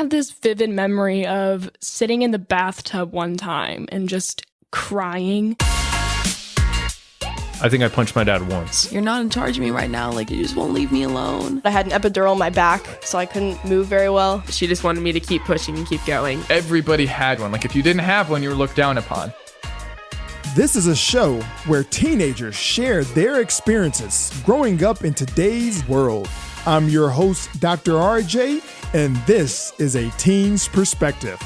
have this vivid memory of sitting in the bathtub one time and just crying. I think I punched my dad once. You're not in charge of me right now. Like, you just won't leave me alone. I had an epidural in my back, so I couldn't move very well. She just wanted me to keep pushing and keep going. Everybody had one. Like, if you didn't have one, you were looked down upon. This is a show where teenagers share their experiences growing up in today's world. I'm your host, Dr. RJ, and this is A Teen's Perspective.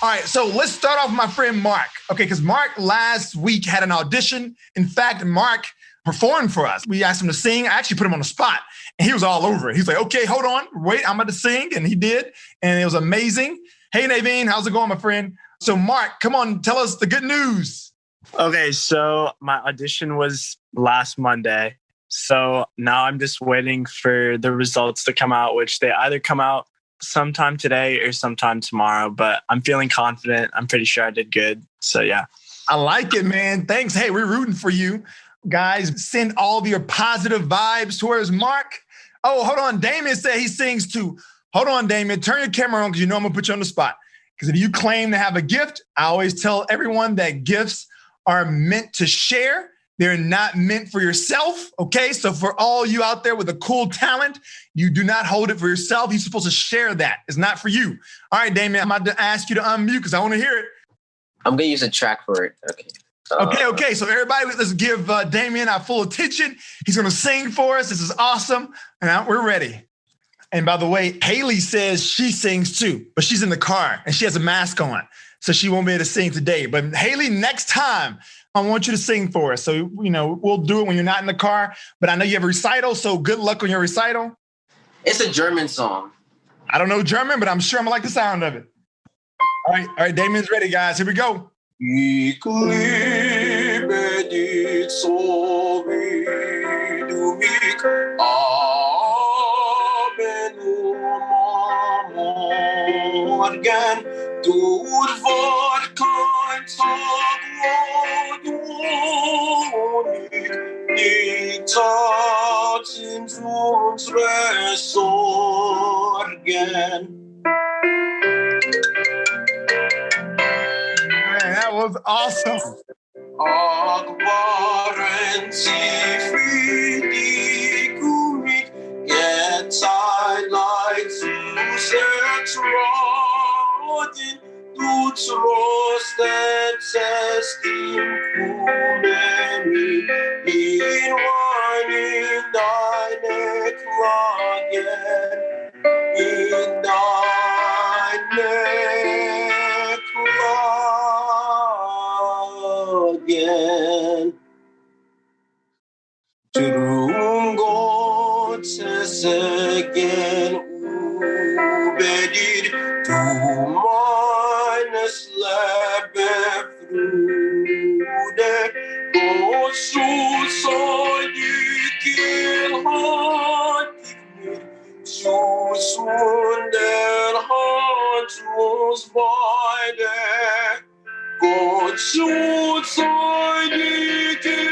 All right, so let's start off with my friend Mark. Okay, because Mark last week had an audition. In fact, Mark performed for us. We asked him to sing. I actually put him on the spot, and he was all over it. He's like, okay, hold on, wait, I'm about to sing. And he did, and it was amazing. Hey, Naveen, how's it going, my friend? So Mark, come on, tell us the good news. Okay, so my audition was last Monday. So now I'm just waiting for the results to come out, which they either come out sometime today or sometime tomorrow, but I'm feeling confident. I'm pretty sure I did good. So yeah. I like it, man. Thanks. Hey, we're rooting for you. Guys, send all of your positive vibes towards Mark. Oh, hold on. Damien said he sings too. Hold on, Damien. Turn your camera on because you know I'm going to put you on the spot. Because if you claim to have a gift, I always tell everyone that gifts are meant to share. They're not meant for yourself, okay? So for all you out there with a cool talent, you do not hold it for yourself. You're supposed to share that. It's not for you. All right, Damien, I'm about to ask you to unmute because I want to hear it. I'm going to use a track for it. Okay. Okay. So everybody, let's give Damien our full attention. He's going to sing for us. This is awesome. And we're ready. And by the way, Haley says she sings too, but she's in the car and she has a mask on. So she won't be able to sing today. But Haley, next time, I want you to sing for us. So, we'll do it when you're not in the car. But I know you have a recital, so good luck on your recital. It's a German song. I don't know German, but I'm sure I'm going to like the sound of it. All right, Damien's ready, guys. Here we go. Ich liebe dich so wie du mich aber nur morgen durch war kein Tag, wo du nicht sind unsere Sorgen. That was awesome. Ach, waren sie friedlich und mich jetzt ein Leid zu zertrauen. Du tröstest im Kummer mich in deine Klagen, in deine Klagen. Drum Gottes Segen über dir, du meines Lebens Bruder. Gott Schutz soll dir gehalten mir, Schutz und der Hand uns beide. Gott Schutz soll dir gehalten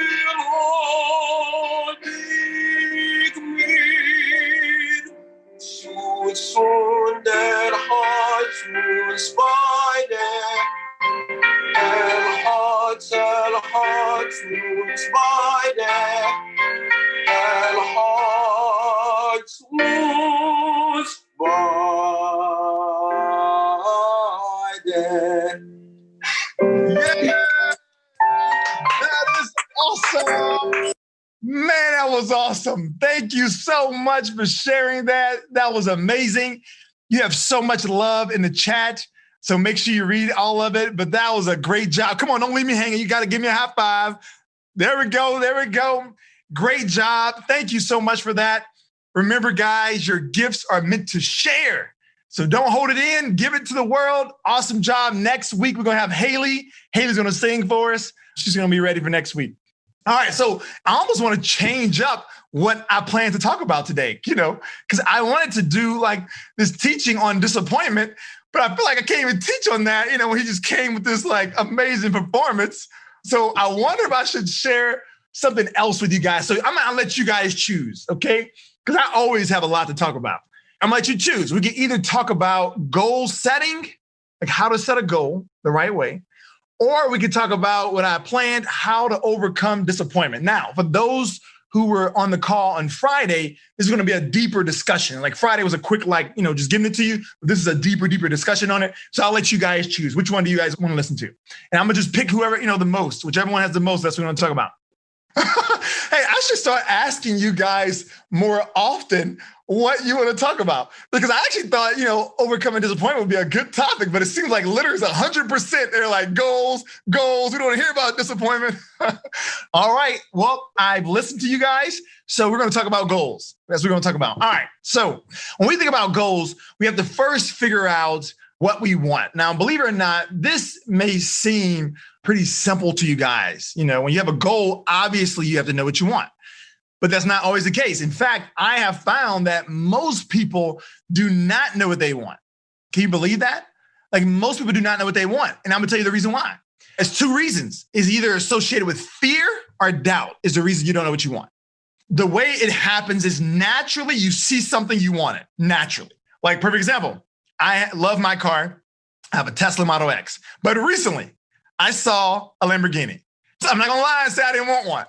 mir, Schutz und der Hand uns beide. Hat uns beide. Hat uns beide. Yeah! That is awesome! Man, that was awesome. Thank you so much for sharing that. That was amazing. You have so much love in the chat. So make sure you read all of it. But that was a great job. Come on, don't leave me hanging. You got to give me a high five. There we go. There we go. Great job. Thank you so much for that. Remember, guys, your gifts are meant to share. So don't hold it in. Give it to the world. Awesome job. Next week, we're going to have Haley. Haley's going to sing for us. She's going to be ready for next week. All right. So I almost want to change up what I plan to talk about today, because I wanted to do like this teaching on disappointment. But I feel like I can't even teach on that, when he just came with this like amazing performance. So I wonder if I should share something else with you guys. So I'm gonna let you guys choose, okay? Because I always have a lot to talk about. I'm gonna let you choose. We can either talk about goal setting, like how to set a goal the right way, or we could talk about what I planned, how to overcome disappointment. Now, for those who were on the call on Friday, this is going to be a deeper discussion. Like Friday was a quick, just giving it to you. But this is a deeper discussion on it. So I'll let you guys choose. Which one do you guys want to listen to? And I'm going to just pick whoever, the most. Whichever one has the most, that's what we're going to talk about. Hey, I should start asking you guys more often what you want to talk about. Because I actually thought, overcoming disappointment would be a good topic, but it seems like literally 100%. They're like goals. We don't want to hear about disappointment. All right. Well, I've listened to you guys. So we're going to talk about goals. That's what we're going to talk about. All right. So when we think about goals, we have to first figure out what we want. Now, believe it or not, this may seem pretty simple to you guys. When you have a goal, obviously you have to know what you want. But that's not always the case. In fact, I have found that most people do not know what they want. Can you believe that? Like most people do not know what they want. And I'm gonna tell you the reason why. It's two reasons. It's either associated with fear or doubt is the reason you don't know what you want. The way it happens is naturally you see something you wanted, naturally. Like perfect example, I love my car. I have a Tesla Model X. But recently I saw a Lamborghini. So I'm not gonna lie and say I didn't want one.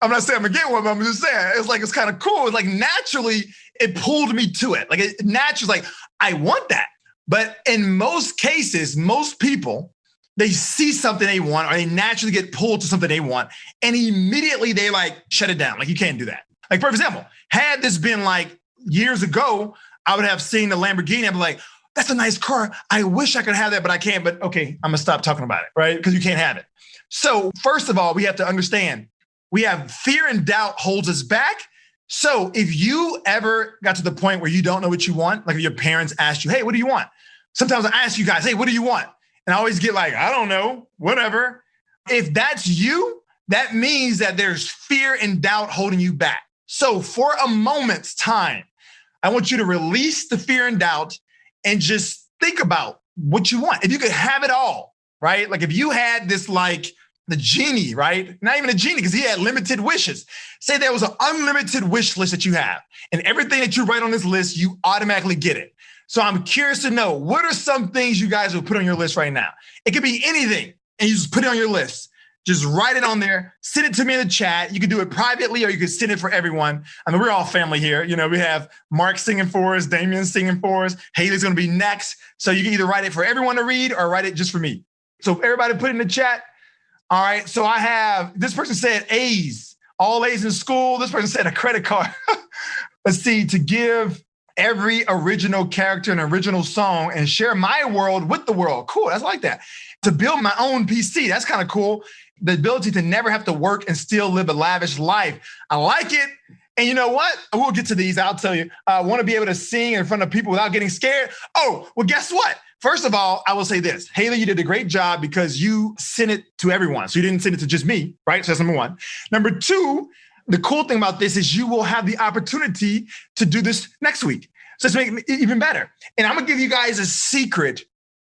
I'm not saying I'm gonna get one, but I'm just saying it's kind of cool. It's like naturally it pulled me to it. Like it naturally, like I want that. But in most cases, most people, they see something they want or they naturally get pulled to something they want and immediately they shut it down. Like you can't do that. Like for example, had this been years ago, I would have seen the Lamborghini. I'd be like, that's a nice car. I wish I could have that, but I can't. But okay, I'm gonna stop talking about it, right? Because you can't have it. So first of all, we have to understand we have fear and doubt holds us back. So if you ever got to the point where you don't know what you want, like if your parents asked you, hey, what do you want? Sometimes I ask you guys, hey, what do you want? And I always get I don't know, whatever. If that's you, that means that there's fear and doubt holding you back. So for a moment's time, I want you to release the fear and doubt and just think about what you want. If you could have it all, right? Like if you had this the genie, right? Not even a genie because he had limited wishes. Say there was an unlimited wish list that you have and everything that you write on this list, you automatically get it. So I'm curious to know, what are some things you guys would put on your list right now? It could be anything and you just put it on your list. Just write it on there, send it to me in the chat. You can do it privately or you can send it for everyone. I mean, we're all family here. We have Mark singing for us, Damien singing for us. Haley's gonna be next. So you can either write it for everyone to read or write it just for me. So everybody put it in the chat. All right, so I have, this person said A's, all A's in school. This person said a credit card. Let's see, to give every original character an original song and share my world with the world. Cool, that's like that. To build my own PC, that's kind of cool. The ability to never have to work and still live a lavish life. I like it. And you know what? We'll get to these, I'll tell you. I want to be able to sing in front of people without getting scared. Oh, well, guess what? First of all, I will say this. Haley, you did a great job because you sent it to everyone. So you didn't send it to just me, right? So that's number one. Number two, the cool thing about this is you will have the opportunity to do this next week. So let's make it even better. And I'm going to give you guys a secret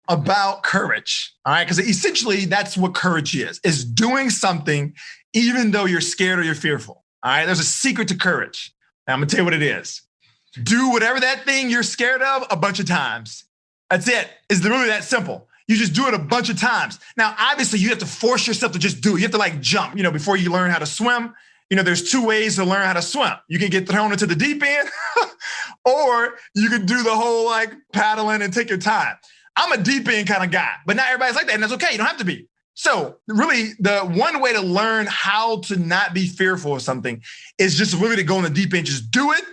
about courage, all right? Because essentially that's what courage is doing something even though you're scared or you're fearful, all right? There's a secret to courage. Now I'm going to tell you what it is. Do whatever that thing you're scared of a bunch of times. That's it. It's really that simple. You just do it a bunch of times. Now, obviously, you have to force yourself to just do it. You have to jump, before you learn how to swim. There's two ways to learn how to swim. You can get thrown into the deep end or you can do the whole paddling and take your time. I'm a deep end kind of guy, but not everybody's like that. And that's okay. You don't have to be. So really, the one way to learn how to not be fearful of something is just really to go in the deep end. Just do it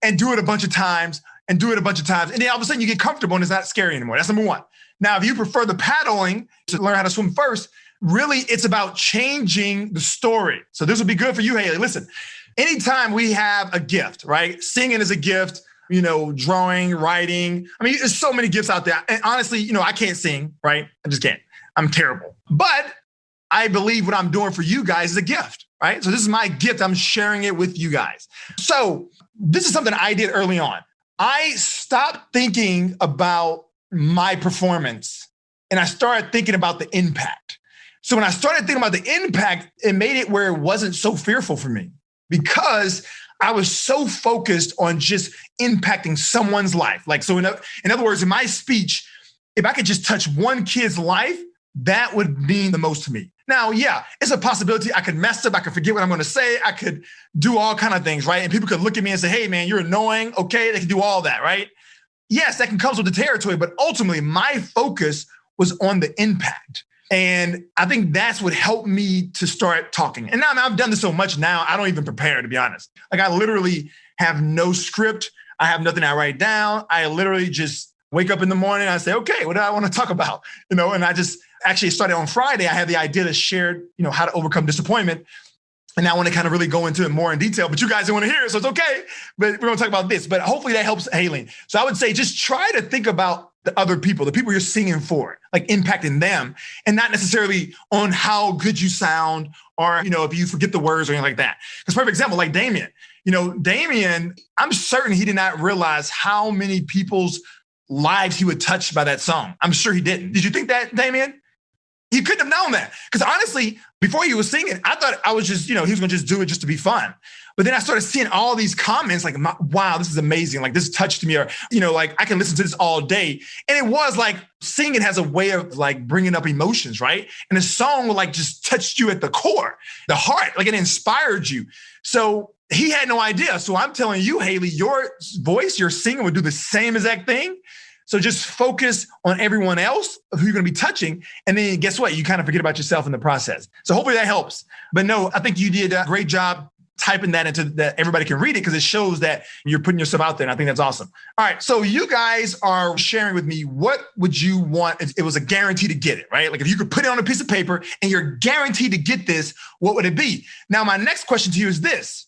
and do it a bunch of times. And do it a bunch of times. And then all of a sudden you get comfortable and it's not scary anymore. That's number one. Now, if you prefer the paddling to learn how to swim first, really it's about changing the story. So this will be good for you, Haley. Listen, anytime we have a gift, right? Singing is a gift, drawing, writing. I mean, there's so many gifts out there. And honestly, I can't sing, right? I just can't. I'm terrible. But I believe what I'm doing for you guys is a gift, right? So this is my gift. I'm sharing it with you guys. So this is something I did early on. I stopped thinking about my performance and I started thinking about the impact. So when I started thinking about the impact, it made it where it wasn't so fearful for me because I was so focused on just impacting someone's life. Like, so in other words, in my speech, if I could just touch one kid's life, that would mean the most to me. Now, yeah, it's a possibility I could mess up. I could forget what I'm going to say. I could do all kind of things, right? And people could look at me and say, hey, man, you're annoying. Okay, they can do all that, right? Yes, that can come with the territory, but ultimately my focus was on the impact. And I think that's what helped me to start talking. And now I've done this so much now, I don't even prepare, to be honest. Like I literally have no script. I have nothing I write down. I literally just wake up in the morning and I say, okay, what do I want to talk about? And I just actually started on Friday. I had the idea to share, how to overcome disappointment. And now I want to kind of really go into it more in detail, but you guys don't want to hear it, so it's okay. But we're going to talk about this. But hopefully that helps Haylene. So I would say just try to think about the other people, the people you're singing for, like impacting them, and not necessarily on how good you sound or, if you forget the words or anything like that. Because perfect example, like Damien. Damien, I'm certain he did not realize how many people's lives he would touch by that song. I'm sure he didn't. Did you think that, Damien? He couldn't have known that. Because honestly, before he was singing, I thought I was just, he was going to just do it just to be fun. But then I started seeing all these comments like, wow, this is amazing. Like this touched me, or, like I can listen to this all day. And it was like singing has a way of like bringing up emotions, right? And the song will like just touch you at the core, the heart, like it inspired you. So he had no idea. So I'm telling you, Haley, your voice, your singing would do the same exact thing. So just focus on everyone else who you're going to be touching. And then guess what? You kind of forget about yourself in the process. So hopefully that helps. But no, I think you did a great job typing that into that everybody can read it because it shows that you're putting yourself out there. And I think that's awesome. All right. So you guys are sharing with me, what would you want if it was a guarantee to get it, right? Like if you could put it on a piece of paper and you're guaranteed to get this, what would it be? Now, my next question to you is this.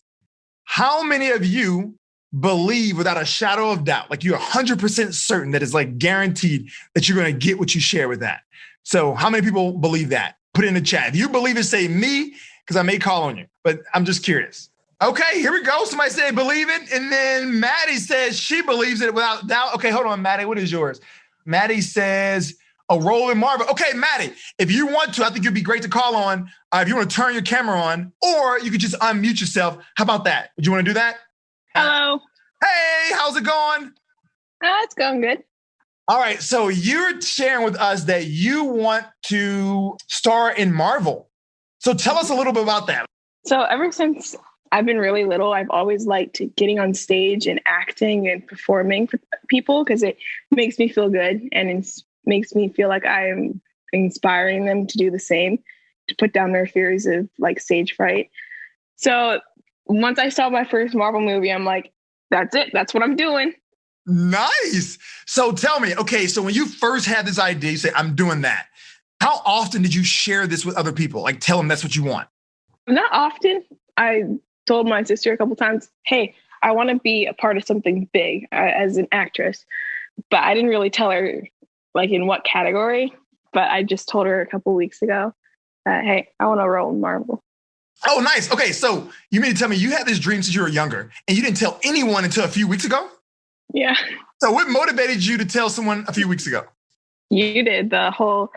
How many of you believe without a shadow of doubt, like you're 100% certain that it's like guaranteed that you're going to get what you share with that? So how many people believe that? Put it in the chat. If you believe it, say me, because I may call on you, but I'm just curious. Okay, here we go. Somebody said believe it. And then Maddie says she believes it without doubt. Okay, hold on, Maddie. What is yours? Maddie says a role in Marvel. Okay, Maddie, if you want to, I think it'd be great to call on. If you want to turn your camera on, or you could just unmute yourself. How about that? Would you want to do that? Hello. Hey, how's it going? It's going good. All right, so you're sharing with us that you want to star in Marvel. So tell us a little bit about that. So ever since I've been really little, I've always liked getting on stage and acting and performing for people because it makes me feel good and it makes me feel like I am inspiring them to do the same, to put down their fears of like stage fright. So once I saw my first Marvel movie, I'm like, that's it. That's what I'm doing. Nice. So tell me, okay, so when you first had this idea, you say, I'm doing that. How often did you share this with other people? Like tell them that's what you want? Not often. I told my sister a couple times, hey, I want to be a part of something big as an actress. But I didn't really tell her like in what category. But I just told her a couple weeks ago that, hey, I want to role in Marvel. Oh, nice. Okay, so you mean to tell me you had this dream since you were younger and you didn't tell anyone until a few weeks ago? Yeah. So what motivated you to tell someone a few weeks ago? You did the whole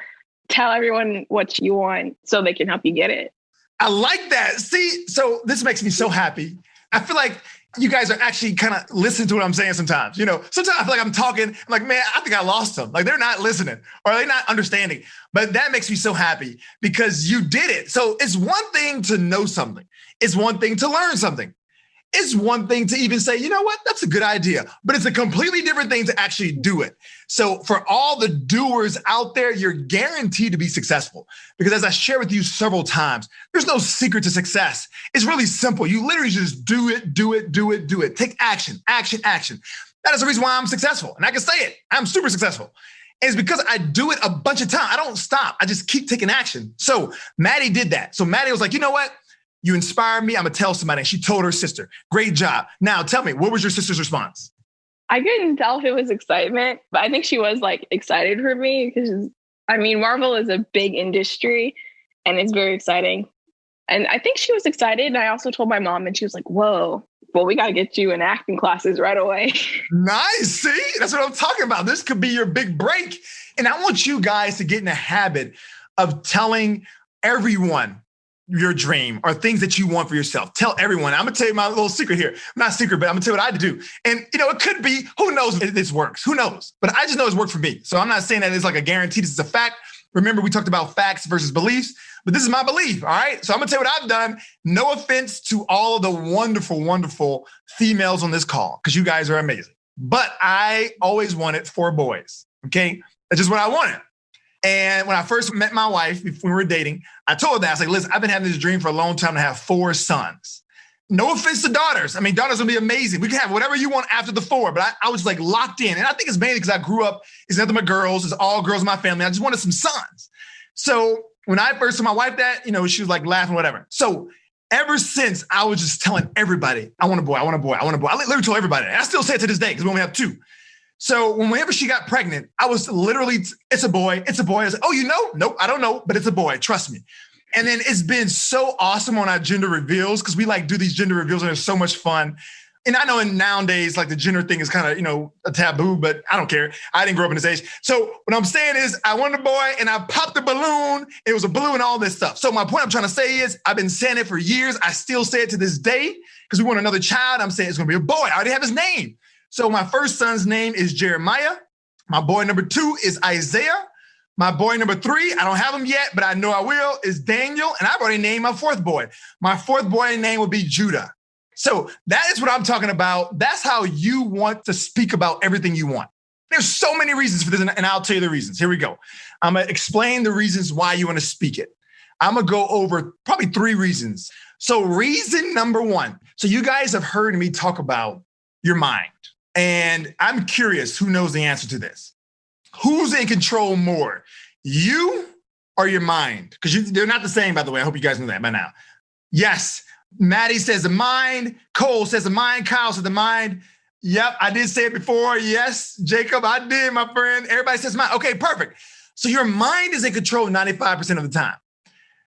tell everyone what you want so they can help you get it. I like that. See, so this makes me so happy. I feel like you guys are actually kind of listening to what I'm saying sometimes. Sometimes I feel like I'm talking, I'm like, man, I think I lost them. Like they're not listening or they're not understanding. But that makes me so happy because you did it. So it's one thing to know something. It's one thing to learn something. It's one thing to even say, you know what, that's a good idea. But it's a completely different thing to actually do it. So for all the doers out there, you're guaranteed to be successful. Because as I share with you several times, there's no secret to success. It's really simple. You literally just do it, do it, do it, do it. Take action, action, action. That is the reason why I'm successful. And I can say it, I'm super successful. And it's because I do it a bunch of times. I don't stop. I just keep taking action. So Maddie did that. So Maddie was like, you know what? You inspired me. I'm going to tell somebody. And she told her sister. Great job. Now tell me, what was your sister's response? I couldn't tell if it was excitement, but I think she was like excited for me because Marvel is a big industry and it's very exciting. And I think she was excited. And I also told my mom and she was like, whoa, well, we got to get you in acting classes right away. Nice. See, that's what I'm talking about. This could be your big break. And I want you guys to get in the habit of telling everyone your dream or things that you want for yourself. Tell everyone. I'm going to tell you my little secret here. Not secret, but I'm going to tell you what I do. And, it could be, who knows if this works? Who knows? But I just know it's worked for me. So I'm not saying that it's like a guarantee. This is a fact. Remember, we talked about facts versus beliefs, but this is my belief. All right. So I'm going to tell you what I've done. No offense to all of the wonderful, wonderful females on this call, because you guys are amazing. But I always wanted 4 boys. Okay. That's just what I wanted. And when I first met my wife, when we were dating, I told her that. I was like, listen, I've been having this dream for a long time to have 4 sons. No offense to daughters. I mean, daughters will be amazing. We can have whatever you want after the 4, but I was like locked in. And I think it's mainly because I grew up, it's nothing but girls. It's all girls in my family. I just wanted some sons. So when I first told my wife that, she was like laughing, whatever. So ever since, I was just telling everybody, I want a boy, I want a boy, I want a boy. I literally told everybody. And I still say it to this day because we only have 2. So whenever she got pregnant, I was literally, it's a boy, it's a boy. I was like, oh, Nope, I don't know, but it's a boy. Trust me. And then it's been so awesome on our gender reveals because we do these gender reveals and it's so much fun. And I know nowadays, the gender thing is kind of, a taboo, but I don't care. I didn't grow up in this age. So what I'm saying is I wanted a boy and I popped the balloon. It was a balloon and all this stuff. So my point I'm trying to say is I've been saying it for years. I still say it to this day because we want another child. I'm saying it's going to be a boy. I already have his name. So my first son's name is Jeremiah. My boy number 2 is Isaiah. My boy number 3, I don't have him yet, but I know I will, is Daniel. And I've already named my 4th boy. My 4th boy name would be Judah. So that is what I'm talking about. That's how you want to speak about everything you want. There's so many reasons for this, and I'll tell you the reasons. Here we go. I'm going to explain the reasons why you want to speak it. I'm going to go over probably 3 reasons. So reason number 1. So you guys have heard me talk about your mind. And I'm curious, who knows the answer to this? Who's in control more, you or your mind? Because they're not the same, by the way. I hope you guys know that by now. Yes, Maddie says the mind. Cole says the mind. Kyle says the mind. Yep, I did say it before. Yes, Jacob, I did, my friend. Everybody says mind. Okay, perfect. So your mind is in control 95% of the time.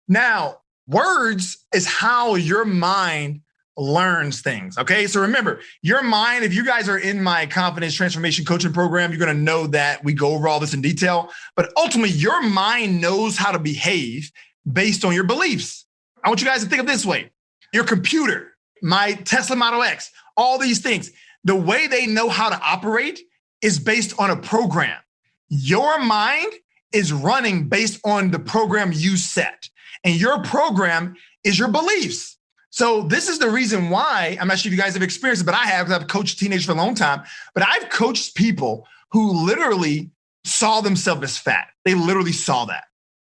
Now, words is how your mind learns things. Okay. So remember, your mind, if you guys are in my confidence transformation coaching program, you're going to know that we go over all this in detail. But ultimately, your mind knows how to behave based on your beliefs. I want you guys to think of it this way. Your computer, my Tesla Model X, all these things, the way they know how to operate is based on a program. Your mind is running based on the program you set. And your program is your beliefs. So this is the reason why, I'm not sure if you guys have experienced it, but I have, because I've coached teenagers for a long time, but I've coached people who literally saw themselves as fat. They literally saw that.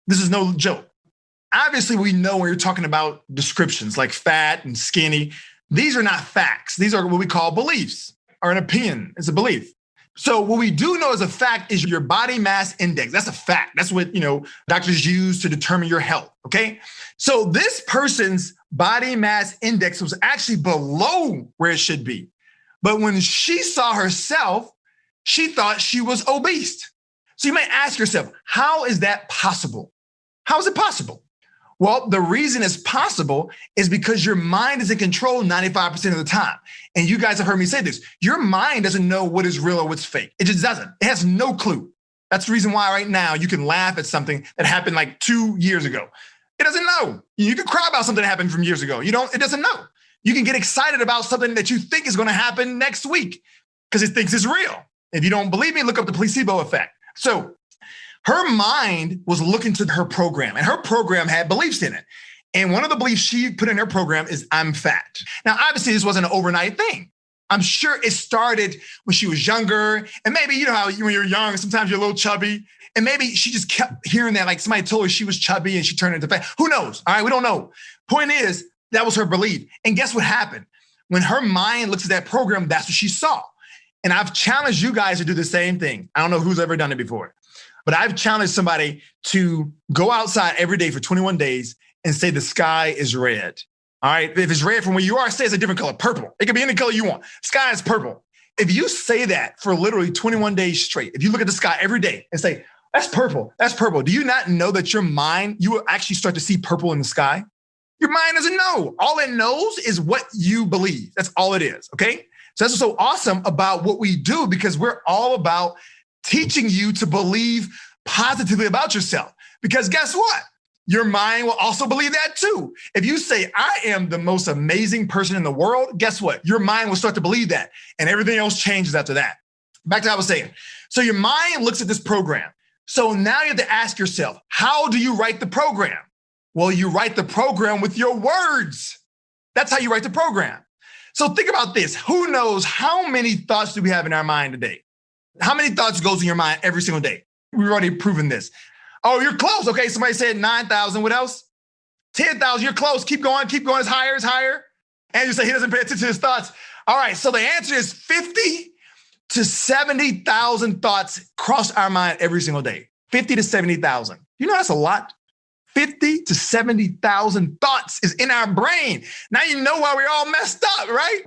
This is no joke. Obviously, we know when you're talking about descriptions like fat and skinny, these are not facts. These are what we call beliefs, or an opinion. It's a belief. So what we do know as a fact is your body mass index. That's a fact. That's what, doctors use to determine your health. Okay. So this person's body mass index was actually below where it should be. But when she saw herself, she thought she was obese. So you may ask yourself, how is that possible? How is it possible? Well, the reason it's possible is because your mind is in control 95% of the time. And you guys have heard me say this. Your mind doesn't know what is real or what's fake. It just doesn't. It has no clue. That's the reason why right now you can laugh at something that happened like 2 years ago. It doesn't know. You can cry about something that happened from years ago. It doesn't know. You can get excited about something that you think is going to happen next week because it thinks it's real. If you don't believe me, look up the placebo effect. So her mind was looking to her program, and her program had beliefs in it. And one of the beliefs she put in her program is I'm fat. Now, obviously, this wasn't an overnight thing. I'm sure it started when she was younger. And maybe, you know how when you're young, sometimes you're a little chubby. And maybe she just kept hearing that, like somebody told her she was chubby and she turned into fat. Who knows? All right, we don't know. Point is, that was her belief. And guess what happened? When her mind looks at that program, that's what she saw. And I've challenged you guys to do the same thing. I don't know who's ever done it before, but I've challenged somebody to go outside every day for 21 days and say the sky is red. All right. If it's red from where you are, say it's a different color, purple. It can be any color you want. Sky is purple. If you say that for literally 21 days straight, if you look at the sky every day and say, that's purple, that's purple. Do you not know that your mind, you will actually start to see purple in the sky? Your mind doesn't know. All it knows is what you believe. That's all it is. Okay. So that's what's so awesome about what we do, because we're all about teaching you to believe positively about yourself. Because guess what? your mind will also believe that too. If you say, I am the most amazing person in the world, guess what? Your mind will start to believe that, and everything else changes after that. Back to what I was saying. So your mind looks at this program. So now you have to ask yourself, how do you write the program? Well, you write the program with your words. That's how you write the program. So think about this. Who knows how many thoughts do we have in our mind today? How many thoughts goes in your mind every single day? We've already proven this. Oh, you're close. Okay, somebody said 9,000. What else? 10,000. You're close. Keep going. Keep going. It's higher. It's higher. And you say he doesn't pay attention to his thoughts. All right, so the answer is 50 to 70,000 thoughts cross our mind every single day. 50 to 70,000. You know, that's a lot. 50 to 70,000 thoughts is in our brain. Now you know why we're all messed up, right?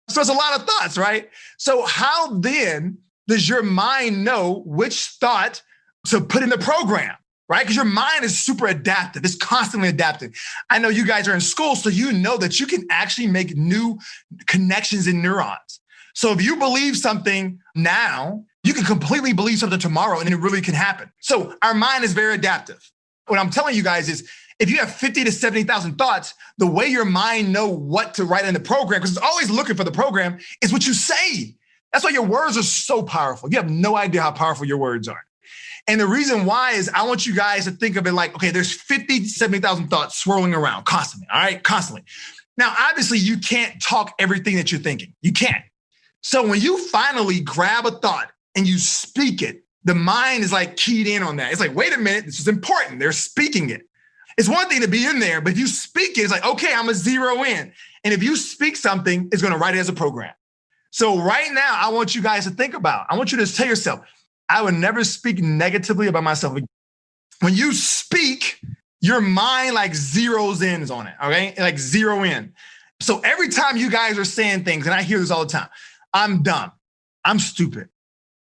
So it's a lot of thoughts, right? So how then does your mind know which thought to put in the program, right? Because your mind is super adaptive. It's constantly adapting. I know you guys are in school, so you know that you can actually make new connections in neurons. So if you believe something now, you can completely believe something tomorrow and it really can happen. So our mind is very adaptive. What I'm telling you guys is if you have 50 to 70,000 thoughts, the way your mind know what to write in the program, because it's always looking for the program, is what you say. That's why your words are so powerful. You have no idea how powerful your words are. And the reason why is I want you guys to think of it like, okay, there's 50 to 70,000 thoughts swirling around constantly, all right? Constantly. Now, obviously, you can't talk everything that you're thinking. You can't. So when you finally grab a thought and you speak it, the mind is like keyed in on that. It's like, wait a minute, this is important. They're speaking it. It's one thing to be in there, but if you speak it, it's like, okay, I'm gonna zero in. And if you speak something, it's gonna write it as a program. So right now, I want you guys to think about, I want you to tell yourself, I would never speak negatively about myself. When you speak, your mind like zeroes in on it, okay? Like zero in. So every time you guys are saying things, and I hear this all the time, I'm dumb, I'm stupid,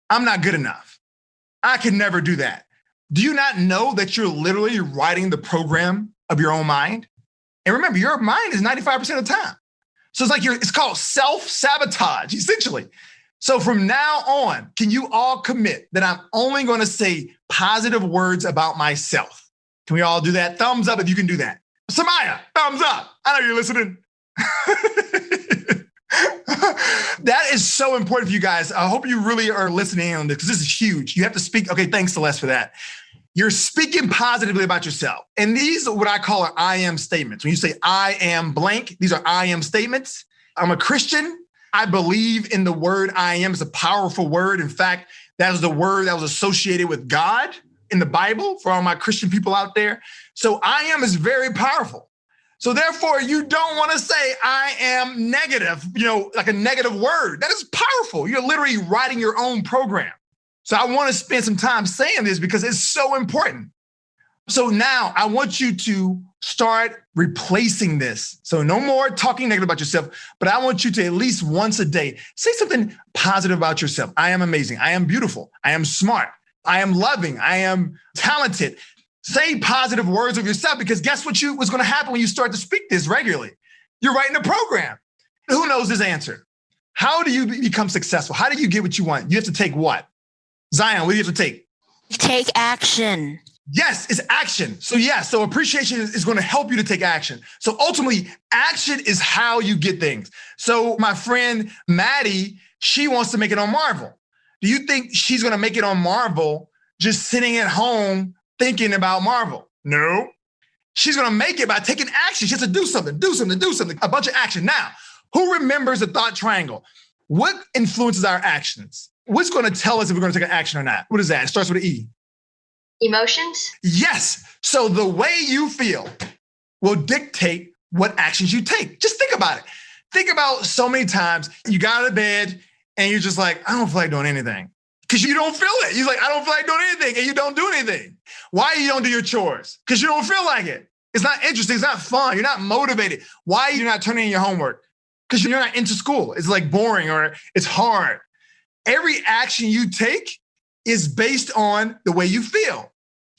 I'm not good enough, I can never do that. Do you not know that you're literally writing the program of your own mind? And remember, your mind is 95% of the time. So it's like it's called self-sabotage, essentially. So from now on, can you all commit that I'm only going to say positive words about myself? Can we all do that? Thumbs up if you can do that. Samaya, thumbs up. I know you're listening. That is so important for you guys. I hope you really are listening on this because this is huge. You have to speak. Okay, thanks, Celeste, for that. You're speaking positively about yourself. And these are what I call I am statements. When you say I am blank, these are I am statements. I'm a Christian. I believe in the word I am. It's a powerful word. In fact, that was the word that was associated with God in the Bible for all my Christian people out there. So I am is very powerful. So therefore, you don't want to say I am negative, like a negative word. That is powerful. You're literally writing your own program. So I want to spend some time saying this because it's so important. So now I want you to start replacing this. So no more talking negative about yourself, but I want you to at least once a day, say something positive about yourself. I am amazing. I am beautiful. I am smart. I am loving. I am talented. Say positive words of yourself because guess what's going to happen when you start to speak this regularly? You're writing a program. Who knows this answer? How do you become successful? How do you get what you want? You have to take what? Zion, what do you have to take? Take action. Yes, it's action. So appreciation is going to help you to take action. So ultimately, action is how you get things. So my friend Maddie, she wants to make it on Marvel. Do you think she's going to make it on Marvel just sitting at home thinking about Marvel? No. She's going to make it by taking action. She has to do something, a bunch of action. Now, who remembers the thought triangle? What influences our actions? What's going to tell us if we're going to take an action or not? What is that? It starts with an E. Emotions? Yes. So the way you feel will dictate what actions you take. Just think about it. Think about so many times you got out of bed and you're just like, I don't feel like doing anything. Because you don't feel it. You're like, I don't feel like doing anything. And you don't do anything. Why you don't do your chores? Because you don't feel like it. It's not interesting. It's not fun. You're not motivated. Why are you not turning in your homework? Because you're not into school. It's like boring or it's hard. Every action you take is based on the way you feel.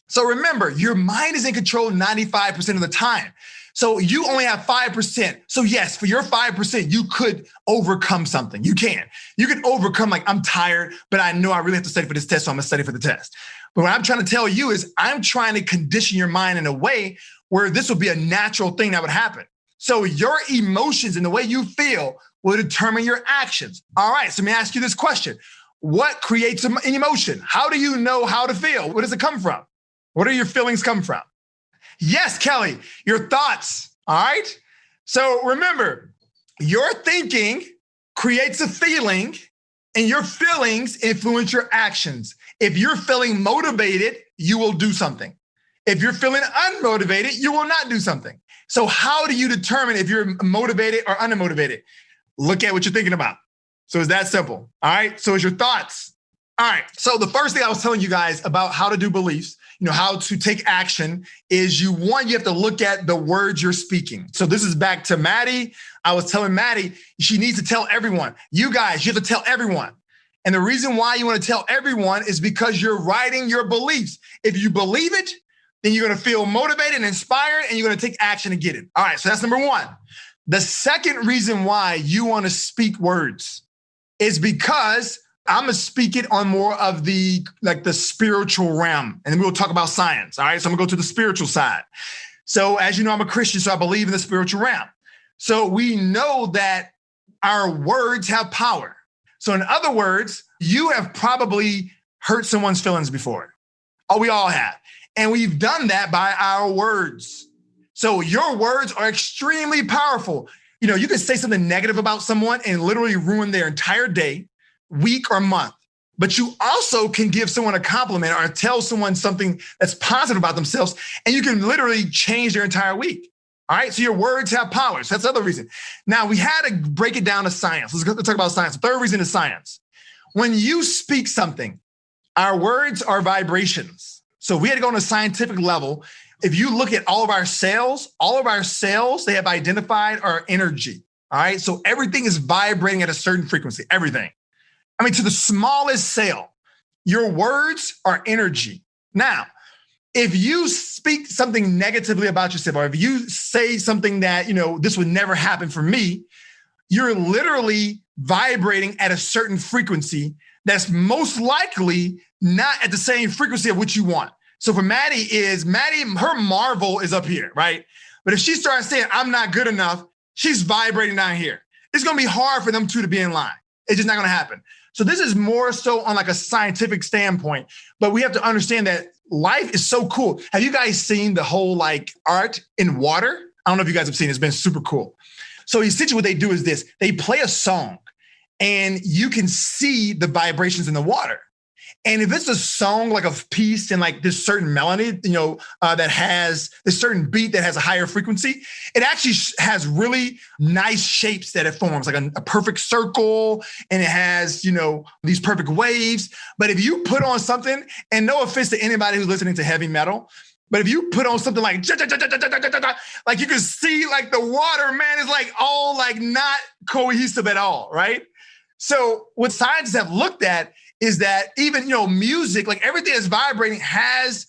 So remember, your mind is in control 95% of the time. So you only have 5%. So yes, for your 5%, you could overcome something. You can. You can overcome, like, I'm tired, but I know I really have to study for this test, so I'm gonna study for the test. But what I'm trying to tell you is I'm trying to condition your mind in a way where this will be a natural thing that would happen. So your emotions and the way you feel will determine your actions. All right, so let me ask you this question. What creates an emotion? How do you know how to feel? Where does it come from? Where do your feelings come from? Yes, Kelly, your thoughts, all right? So remember, your thinking creates a feeling, and your feelings influence your actions. If you're feeling motivated, you will do something. If you're feeling unmotivated, you will not do something. So how do you determine if you're motivated or unmotivated? Look at what you're thinking about. So it's that simple, all right? So it's your thoughts. All right, so the first thing I was telling you guys about how to do beliefs, how to take action is you have to look at the words you're speaking. So this is back to Maddie. I was telling Maddie, she needs to tell everyone. You guys, you have to tell everyone. And the reason why you want to tell everyone is because you're writing your beliefs. If you believe it, then you're going to feel motivated and inspired, and you're going to take action and get it. All right, so that's number one. The second reason why you want to speak words is because I'm going to speak it on more of the spiritual realm. And then we'll talk about science. All right. So I'm going to go to the spiritual side. So as you know, I'm a Christian, so I believe in the spiritual realm. So we know that our words have power. So in other words, you have probably hurt someone's feelings before. Oh, we all have. And we've done that by our words. So your words are extremely powerful. You can say something negative about someone and literally ruin their entire day, week, or month. But you also can give someone a compliment or tell someone something that's positive about themselves, and you can literally change their entire week. All right, so your words have power. So that's the other reason. Now, we had to break it down to science. Let's talk about science. The third reason is science. When you speak something, our words are vibrations. So we had to go on a scientific level. If you look at all of our cells, they have identified our energy. All right, so everything is vibrating at a certain frequency, everything. To the smallest cell, your words are energy. Now, if you speak something negatively about yourself, or if you say something that, this would never happen for me, you're literally vibrating at a certain frequency that's most likely not at the same frequency of what you want. So for Maddie, her marvel is up here, right? But if she starts saying, I'm not good enough, she's vibrating down here. It's going to be hard for them two to be in line. It's just not going to happen. So this is more so on like a scientific standpoint, but we have to understand that life is so cool. Have you guys seen the whole art in water? I don't know if you guys have seen it. It's been super cool. So essentially what they do is this. They play a song and you can see the vibrations in the water. And if it's a song like of peace and like this certain melody, that has this certain beat that has a higher frequency, it actually has really nice shapes that it forms, like a perfect circle, and it has, these perfect waves. But if you put on something, and no offense to anybody who's listening to heavy metal, but if you put on something like you can see like the water, man, is like all like not cohesive at all, right? So what scientists have looked at is that even, music, like everything that's vibrating has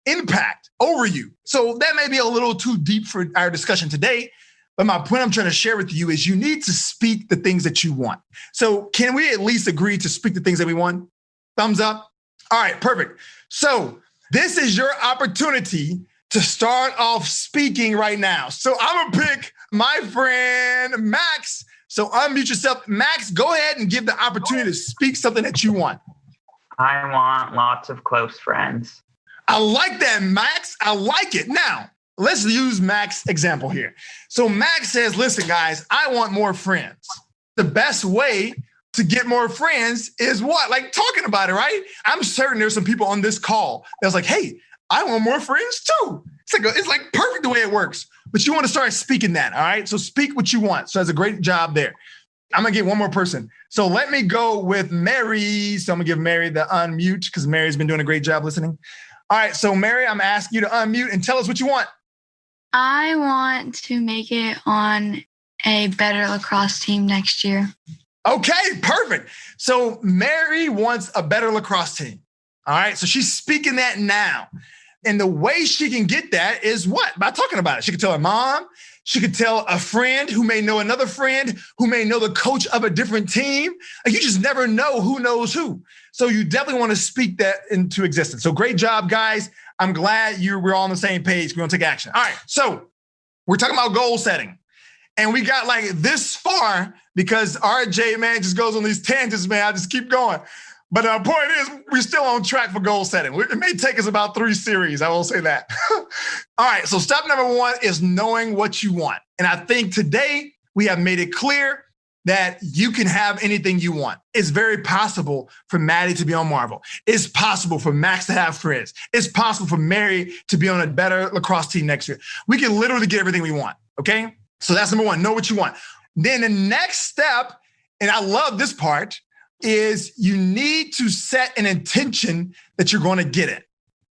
impact over you. So that may be a little too deep for our discussion today, but my point I'm trying to share with you is you need to speak the things that you want. So can we at least agree to speak the things that we want? Thumbs up. All right, perfect. So this is your opportunity to start off speaking right now. So I'm gonna pick my friend, Max. So unmute yourself. Max, go ahead and give the opportunity to speak something that you want. I want lots of close friends. I like that, Max. I like it. Now, let's use Max's example here. So Max says, listen, guys, I want more friends. The best way to get more friends is what? Like talking about it, right? I'm certain there's some people on this call that's like, hey, I want more friends too. It's like perfect the way it works. But you want to start speaking that, all right? So speak what you want. So that's a great job there. I'm going to get one more person. So let me go with Mary. So I'm going to give Mary the unmute because Mary's been doing a great job listening. All right. So Mary, I'm asking you to unmute and tell us what you want. I want to make it on a better lacrosse team next year. Okay, perfect. So Mary wants a better lacrosse team. All right. So she's speaking that now. And the way she can get that is what? By talking about it. She could tell her mom. She could tell a friend who may know another friend who may know the coach of a different team. Like, you just never know who knows who. So you definitely want to speak that into existence. So great job, guys. I'm glad we're all on the same page. We're going to take action. All right. So we're talking about goal setting. And we got like this far because RJ, man, just goes on these tangents, man. I just keep going. But the point is, we're still on track for goal setting. It may take us about 3 series. I will say that. All right. So step number 1 is knowing what you want. And I think today we have made it clear that you can have anything you want. It's very possible for Maddie to be on Marvel. It's possible for Max to have friends. It's possible for Mary to be on a better lacrosse team next year. We can literally get everything we want. Okay. So that's number 1. Know what you want. Then the next step, and I love this part, is you need to set an intention that you're going to get it.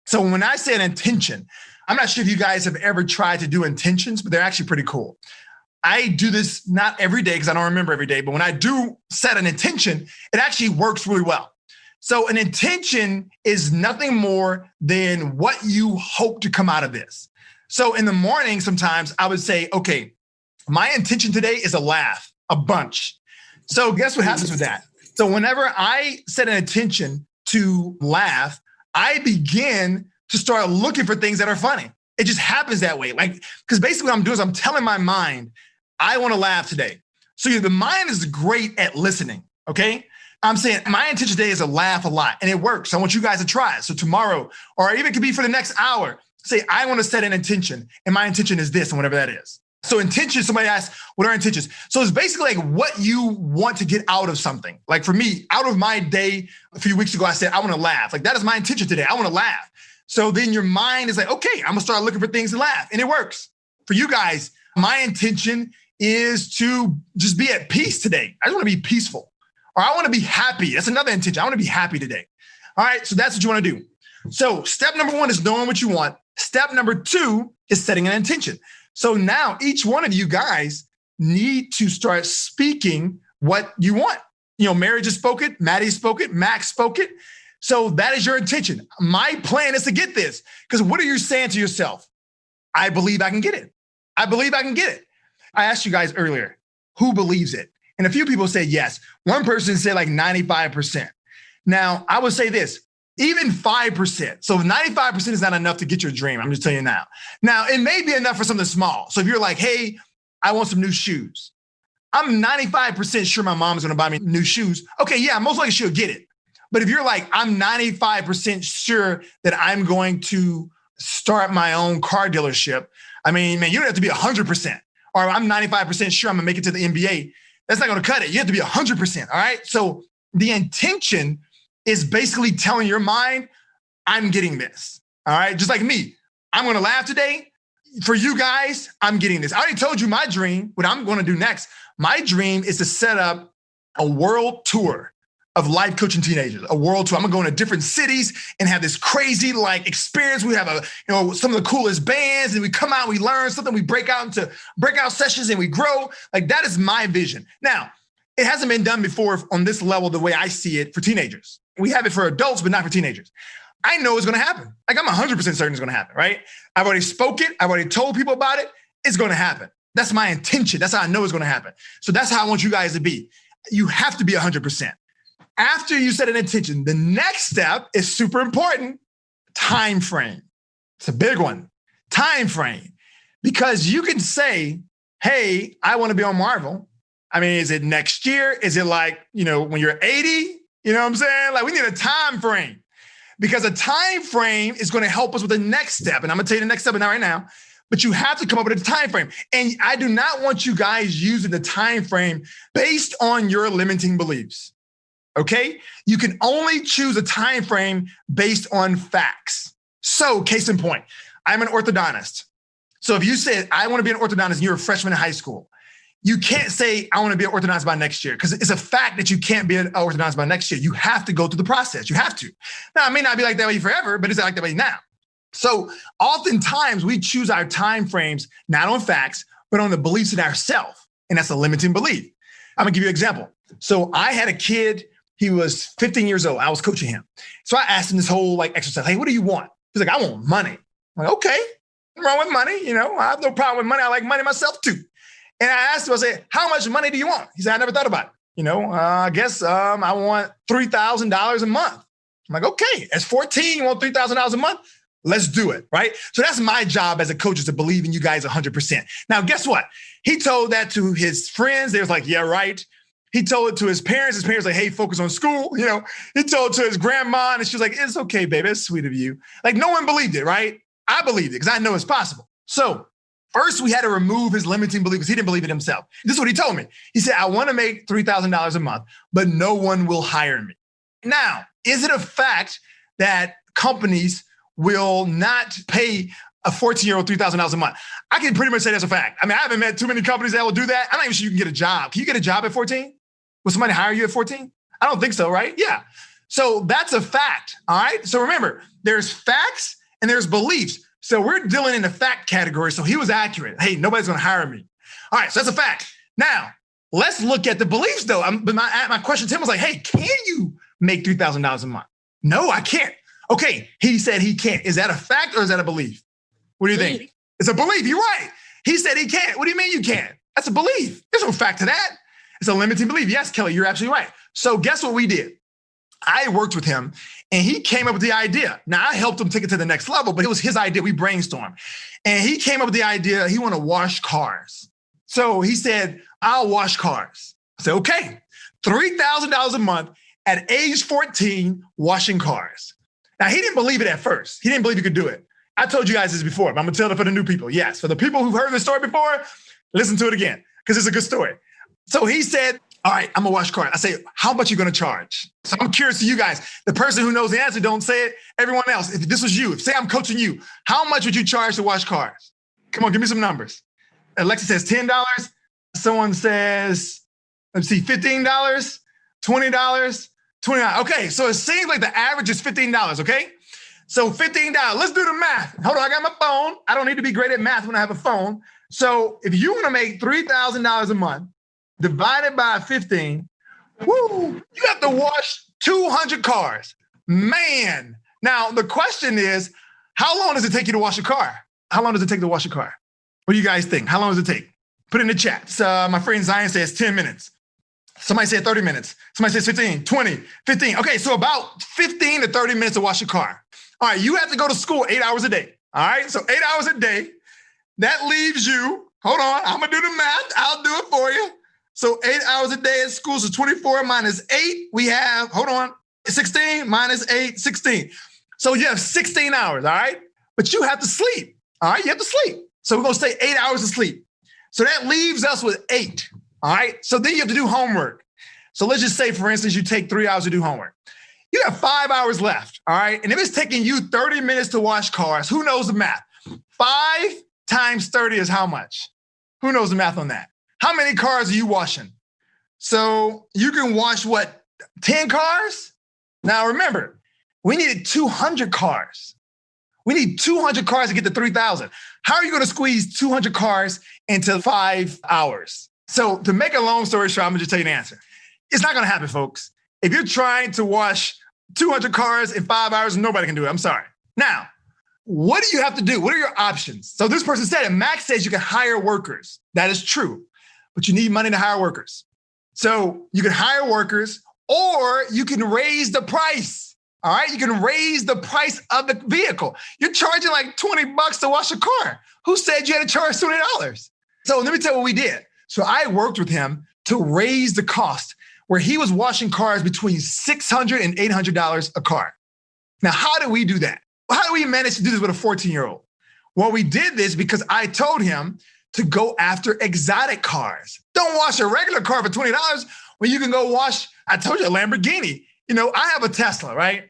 So when I say an intention, I'm not sure if you guys have ever tried to do intentions, but they're actually pretty cool. I do this not every day because I don't remember every day, but when I do set an intention, it actually works really well. So an intention is nothing more than what you hope to come out of this. So in the morning, sometimes I would say, okay, my intention today is a laugh, a bunch. So guess what happens with that? So whenever I set an intention to laugh, I begin to start looking for things that are funny. It just happens that way. Like, because basically what I'm doing is I'm telling my mind, I want to laugh today. So the mind is great at listening, okay? I'm saying my intention today is to laugh a lot, and it works. I want you guys to try it. So tomorrow, or even it could be for the next hour, say, I want to set an intention, and my intention is this, and whatever that is. So intention, somebody asks, what are intentions? So it's basically like what you want to get out of something. Like for me, out of my day, a few weeks ago, I said, I want to laugh. Like that is my intention today. I want to laugh. So then your mind is like, okay, I'm gonna start looking for things to laugh. And it works. For you guys, my intention is to just be at peace today. I just want to be peaceful. Or I want to be happy. That's another intention. I want to be happy today. All right, so that's what you want to do. So step number 1 is knowing what you want. Step number 2 is setting an intention. So now each one of you guys need to start speaking what you want. You know, Mary just spoke it, Maddie spoke it, Max spoke it. So that is your intention. My plan is to get this. Because what are you saying to yourself? I believe I can get it. I believe I can get it. I asked you guys earlier, who believes it? And a few people said yes. One person said like 95%. Now, I would say this, even 5%. So 95% is not enough to get your dream. I'm just telling you now. Now, it may be enough for something small. So if you're like, hey, I want some new shoes. I'm 95% sure my mom's going to buy me new shoes. Okay, yeah, most likely she'll get it. But if you're like, I'm 95% sure that I'm going to start my own car dealership, I mean, man, you don't have to be 100%. Or I'm 95% sure I'm going to make it to the NBA. That's not going to cut it. You have to be 100%. All right. So the intention is basically telling your mind, I'm getting this. All right. Just like me, I'm going to laugh today. For you guys, I'm getting this. I already told you my dream, what I'm going to do next. My dream is to set up a world tour of life coaching teenagers, a world tour. I'm gonna go into different cities and have this crazy like experience. We have some of the coolest bands, and we come out, we learn something, we break out into breakout sessions, and we grow. Like that is my vision. Now, it hasn't been done before on this level, the way I see it for teenagers. We have it for adults, but not for teenagers. I know it's gonna happen. Like I'm 100% certain it's gonna happen, right? I've already spoke it. I've already told people about it. It's gonna happen. That's my intention. That's how I know it's gonna happen. So that's how I want you guys to be. You have to be 100%. After you set an intention, the next step is super important. Time frame. It's a big one. Time frame. Because you can say, hey, I want to be on Marvel. I mean, is it next year? Is it like, when you're 80? You know what I'm saying? Like we need a time frame. Because a time frame is going to help us with the next step. And I'm going to tell you the next step right now. But you have to come up with a time frame. And I do not want you guys using the time frame based on your limiting beliefs. Okay? You can only choose a time frame based on facts. So, case in point, I'm an orthodontist. So if you said, I want to be an orthodontist and you're a freshman in high school, you can't say, I want to be an orthodontist by next year, because it's a fact that you can't be an orthodontist by next year. You have to go through the process. You have to. Now, it may not be like that way forever, but it's like that way now. So oftentimes we choose our time frames, not on facts, but on the beliefs in ourselves. And that's a limiting belief. I'm gonna give you an example. So I had a kid, he was 15 years old. I was coaching him. So I asked him this whole exercise. Hey, what do you want? He's like, I want money. I'm like, okay, what's wrong with money? I have no problem with money. I like money myself too. And I asked him, I said, how much money do you want? He said, I never thought about it. I guess I want $3,000 a month. I'm like, okay, as 14, you want $3,000 a month? Let's do it, right? So that's my job as a coach, is to believe in you guys 100%. Now, guess what? He told that to his friends. They was like, yeah, right. He told it to his parents. His parents like, hey, focus on school. He told it to his grandma, and she was like, it's okay, baby. It's sweet of you. Like, no one believed it, right? I believed it because I know it's possible. So first, we had to remove his limiting belief because he didn't believe it himself. This is what he told me. He said, I want to make $3,000 a month, but no one will hire me. Now, is it a fact that companies will not pay a 14-year-old $3,000 a month? I can pretty much say that's a fact. I haven't met too many companies that will do that. I'm not even sure you can get a job. Can you get a job at 14? Will somebody hire you at 14? I don't think so, right? Yeah. So that's a fact, all right? So remember, there's facts and there's beliefs. So we're dealing in the fact category. So he was accurate. Hey, nobody's going to hire me. All right, so that's a fact. Now, let's look at the beliefs, though. But my question to him was like, hey, can you make $3,000 a month? No, I can't. Okay, he said he can't. Is that a fact or is that a belief? What do you think? It's a belief. You're right. He said he can't. What do you mean you can't? That's a belief. There's no fact to that. It's a limiting belief. Yes, Kelly, you're absolutely right. So guess what we did? I worked with him and he came up with the idea. Now, I helped him take it to the next level, but it was his idea. We brainstormed. And he came up with the idea he want to wash cars. So he said, I'll wash cars. I said, okay, $3,000 a month at age 14, washing cars. Now, he didn't believe it at first. He didn't believe he could do it. I told you guys this before, but I'm going to tell it for the new people. Yes, for the people who've heard this story before, listen to it again because it's a good story. So he said, all right, I'm going to wash cars. I say, how much are you going to charge? So I'm curious to you guys. The person who knows the answer, don't say it. Everyone else, if this was you, say I'm coaching you, how much would you charge to wash cars? Come on, give me some numbers. Alexa says $10. Someone says, let's see, $15, $20, $29. Okay, so it seems like the average is $15, okay? So $15, let's do the math. Hold on, I got my phone. I don't need to be great at math when I have a phone. So if you want to make $3,000 a month, divided by 15, woo, you have to wash 200 cars. Man. Now, the question is, how long does it take you to wash a car? How long does it take to wash a car? What do you guys think? How long does it take? Put it in the chat. So my friend Zion says 10 minutes. Somebody said 30 minutes. Somebody says 15, 20, 15. Okay, so about 15 to 30 minutes to wash a car. All right, you have to go to school 8 hours a day. All right, so 8 hours a day. That leaves you, hold on, I'm going to do the math. I'll do it for you. So 8 hours a day at school, so 24 minus 8, we have, 16 minus 8, 16. So you have 16 hours, all right? But you have to sleep, all right? You have to sleep. So we're going to say 8 hours of sleep. So that leaves us with 8, all right? So then you have to do homework. So let's just say, for instance, you take 3 hours to do homework. You have 5 hours left, all right? And if it's taking you 30 minutes to wash cars, who knows the math? 5 times 30 is how much? Who knows the math on that? How many cars are you washing? So you can wash, 10 cars? Now remember, we needed 200 cars. We need 200 cars to get to 3,000. How are you going to squeeze 200 cars into 5 hours? So to make a long story short, I'm going to just tell you the answer. It's not going to happen, folks. If you're trying to wash 200 cars in 5 hours, nobody can do it. I'm sorry. Now, what do you have to do? What are your options? So this person said it. Max says you can hire workers. That is true. But you need money to hire workers. So you can hire workers or you can raise the price. All right. You can raise the price of the vehicle. You're charging like $20 to wash a car. Who said you had to charge $20? So let me tell you what we did. So I worked with him to raise the cost where he was washing cars between $600 and $800 a car. Now, how do we do that? How do we manage to do this with a 14-year-old? Well, we did this because I told him to go after exotic cars. Don't wash a regular car for $20 when you can go wash, I told you, a Lamborghini. I have a Tesla, right?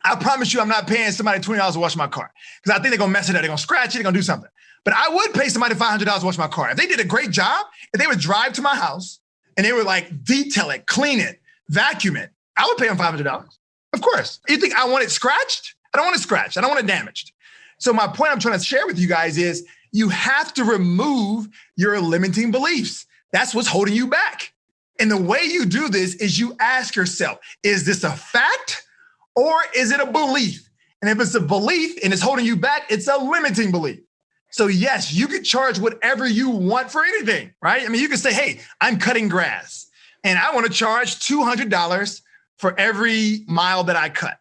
I promise you I'm not paying somebody $20 to wash my car because I think they're going to mess it up. They're going to scratch it. They're going to do something. But I would pay somebody $500 to wash my car. If they did a great job, if they would drive to my house and they would detail it, clean it, vacuum it, I would pay them $500. Of course. You think I want it scratched? I don't want it scratched. I don't want it damaged. So my point I'm trying to share with you guys is you have to remove your limiting beliefs. That's what's holding you back. And the way you do this is you ask yourself, is this a fact or is it a belief? And if it's a belief and it's holding you back, it's a limiting belief. So yes, you can charge whatever you want for anything, right? I mean, you can say, hey, I'm cutting grass and I want to charge $200 for every mile that I cut.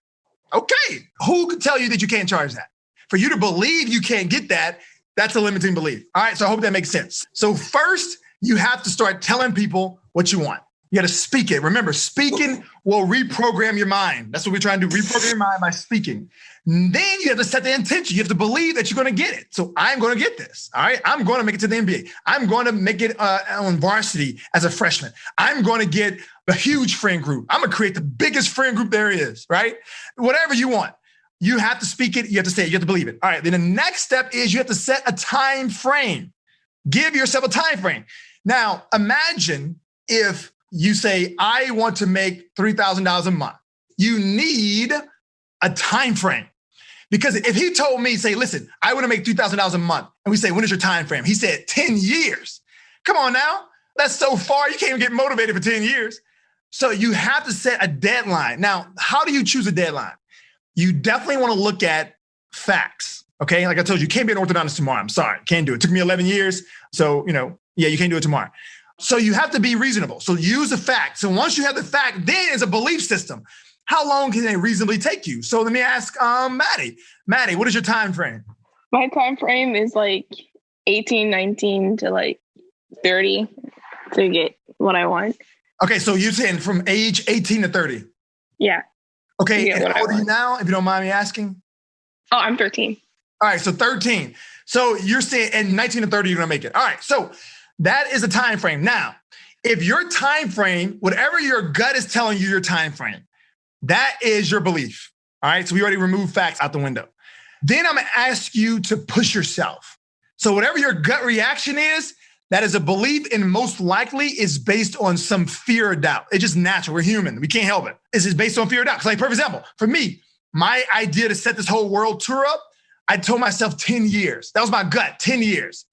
Okay, who could tell you that you can't charge that? For you to believe you can't get that, that's a limiting belief. All right, so I hope that makes sense. So first, you have to start telling people what you want. You got to speak it. Remember, speaking will reprogram your mind. That's what we're trying to do, reprogram your mind by speaking. Then you have to set the intention. You have to believe that you're going to get it. So I'm going to get this. All right. I'm going to make it to the NBA. I'm going to make it on varsity as a freshman. I'm going to get a huge friend group. I'm going to create the biggest friend group there is, right? Whatever you want. You have to speak it. You have to say it. You have to believe it. All right. Then the next step is you have to set a time frame. Give yourself a time frame. Now, imagine if you say, I want to make $3,000 a month. You need a time frame. Because if he told me, say, listen, I want to make $3,000 a month. And we say, when is your time frame? He said 10 years. Come on now. That's so far. You can't even get motivated for 10 years. So you have to set a deadline. Now, how do you choose a deadline? You definitely want to look at facts. Okay. Like I told you, you can't be an orthodontist tomorrow. I'm sorry. Can't do it. It took me 11 years. So, you can't do it tomorrow. So you have to be reasonable. So use a fact. So once you have the fact, then it's a belief system. How long can it reasonably take you? So let me ask Maddie. Maddie, what is your time frame? My time frame is like 18, 19 to like 30 to get what I want. Okay, so you're saying from age 18 to 30? Yeah. Okay, and how old are you now, if you don't mind me asking? Oh, I'm 13. All right, so 13. So you're saying in 19 to 30, you're gonna make it. All right, so that is a time frame. Now, if your time frame, whatever your gut is telling you your time frame, that is your belief. All right. So we already removed facts out the window. Then I'm going to ask you to push yourself. So whatever your gut reaction is, that is a belief and most likely is based on some fear or doubt. It's just natural. We're human. We can't help it. It's just based on fear or doubt. So like, for example, for me, my idea to set this whole world tour up, I told myself 10 years. That was my gut, 10 years.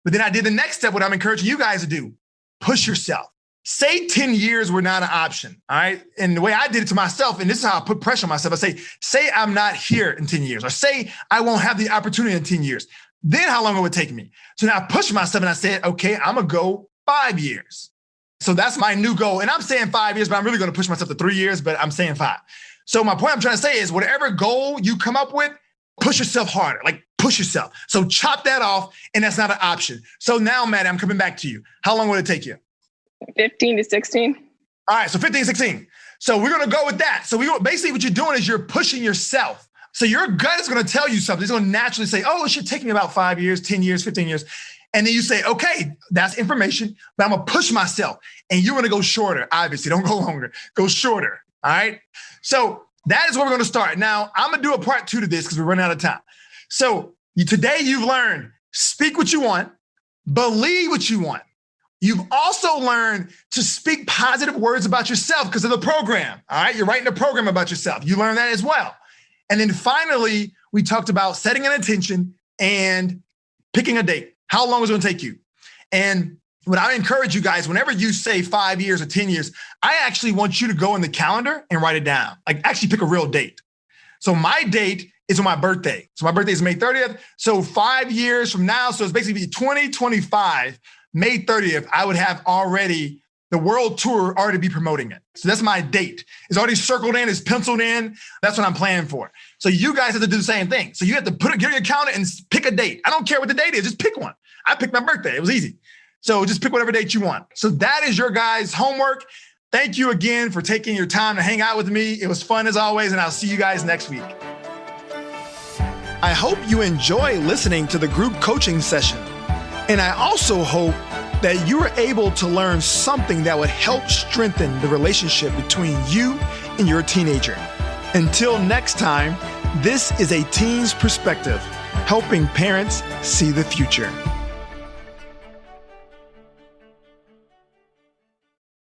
But then I did the next step, what I'm encouraging you guys to do, push yourself. Say 10 years were not an option, all right? And the way I did it to myself, and this is how I put pressure on myself, I say I'm not here in 10 years, or say I won't have the opportunity in 10 years. Then how long it would take me? So now I pushed myself and I said, okay, I'm gonna go 5 years. So that's my new goal. And I'm saying 5 years, but I'm really gonna push myself to 3 years, but I'm saying 5. So my point I'm trying to say is whatever goal you come up with, push yourself harder, like push yourself. So chop that off, and that's not an option. So now, Matt, I'm coming back to you. How long will it take you? 15 to 16. All right, so 15, 16. So we're going to go with that. So basically what you're doing is you're pushing yourself. So your gut is going to tell you something. It's going to naturally say, oh, it should take me about 5 years, 10 years, 15 years. And then you say, okay, that's information, but I'm going to push myself. And you're going to go shorter, obviously. Don't go longer. Go shorter, all right? So that is where we're going to start. Now, I'm going to do a part 2 to this because we're running out of time. So today you've learned speak what you want, believe what you want. You've also learned to speak positive words about yourself because of the program. All right. You're writing a program about yourself. You learned that as well. And then finally, we talked about setting an intention and picking a date. How long is it going to take you? And what I encourage you guys, whenever you say 5 years or 10 years, I actually want you to go in the calendar and write it down. Like actually pick a real date. So my date is on my birthday. So my birthday is May 30th. So 5 years from now, so it's basically 2025. May 30th, I would have already the world tour already be promoting it. So that's my date. It's already circled in, it's penciled in. That's what I'm planning for. So you guys have to do the same thing. So you have to get your calendar and pick a date. I don't care what the date is, just pick one. I picked my birthday, it was easy. So just pick whatever date you want. So that is your guys' homework. Thank you again for taking your time to hang out with me. It was fun as always, and I'll see you guys next week. I hope you enjoy listening to the group coaching session. And I also hope that you are able to learn something that would help strengthen the relationship between you and your teenager. Until next time, this is a teen's perspective, helping parents see the future.